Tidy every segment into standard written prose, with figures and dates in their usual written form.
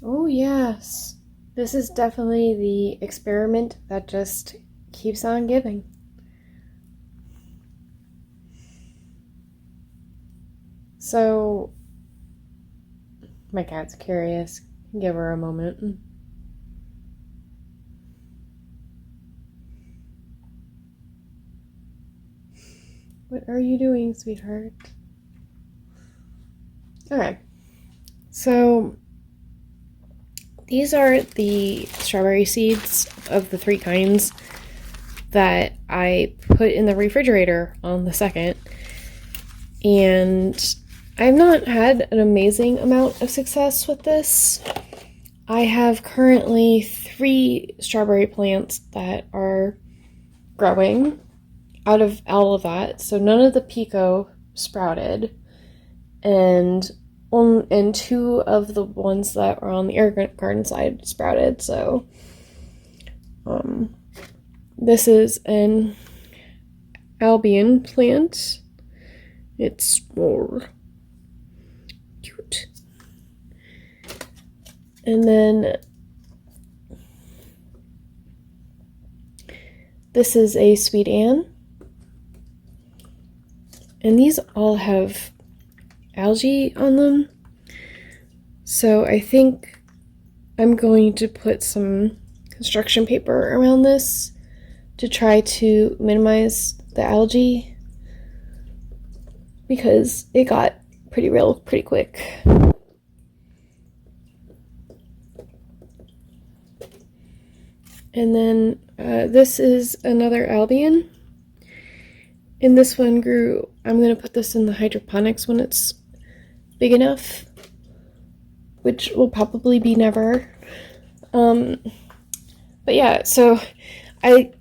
Oh, yes. This is definitely the experiment that just keeps on giving. So, my cat's curious. Give her a moment. What are you doing, sweetheart? Okay. So, these are the strawberry seeds of the three kinds that I put in the refrigerator on the 2nd. And I've not had an amazing amount of success with this. I have currently 3 strawberry plants that are growing out of all of that. So none of the pico sprouted, and 2 of the ones that are on the Aerogarden side sprouted. So this is an Albion plant. It's more cute. And then this is a Sweet Anne. And these all have algae on them. So I think I'm going to put some construction paper around this to try to minimize the algae, because it got pretty real pretty quick. And then this is another Albion. And this one grew, I'm going to put this in the hydroponics when it's big enough, which will probably be never. But yeah, so I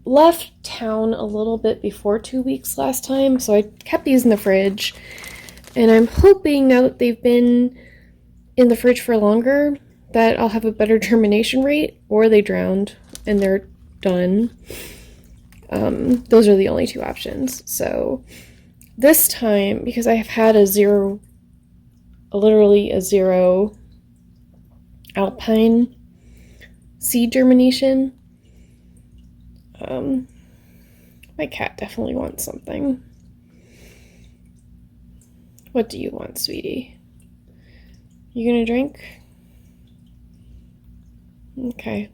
left town a little bit before 2 weeks last time, so I kept these in the fridge. And I'm hoping now that they've been in the fridge for longer that I'll have a better germination rate, or they drowned and they're done. Those are the only 2 options. So this time, because I have had literally a 0 Alpine seed germination, my cat definitely wants something. What do you want, sweetie? You gonna drink? Okay.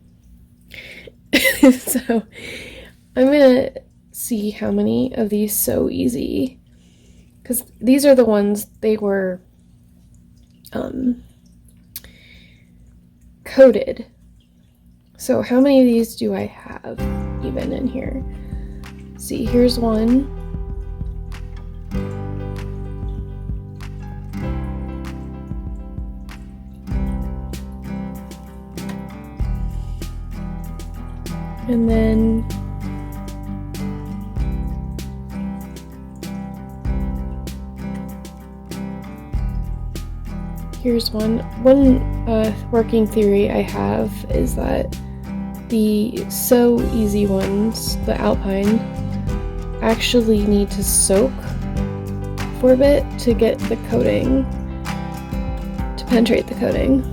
So I'm gonna see how many of these sow easy, because these are the ones they were coated. So how many of these do I have even in here? See, here's one. And then here's one. One working theory I have is that the so easy ones, the Alpine, actually need to soak for a bit to get the coating, to penetrate the coating.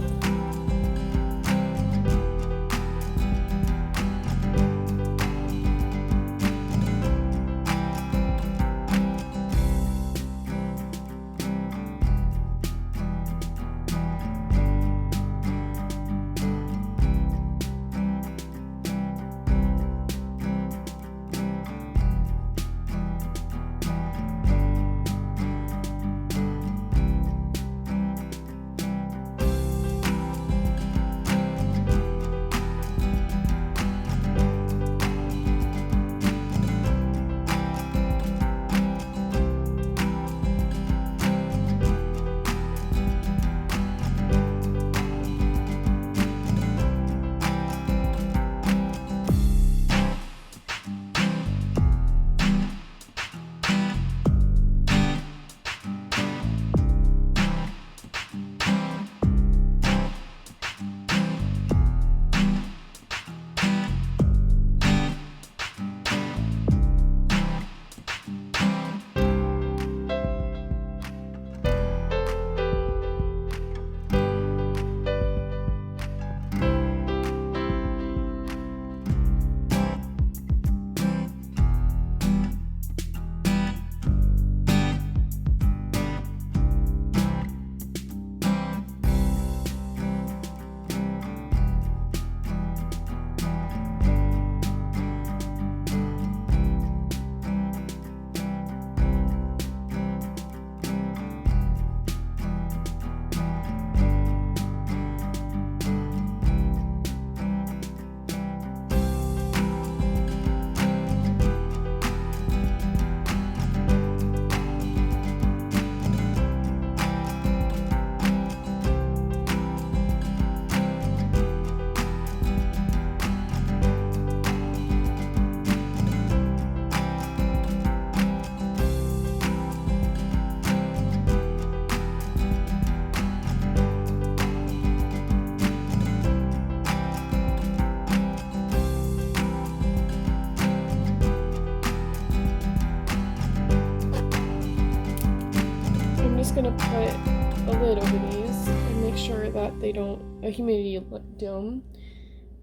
just gonna put a lid over these and make sure that they don't, a humidity dome,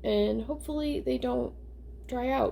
and hopefully they don't dry out.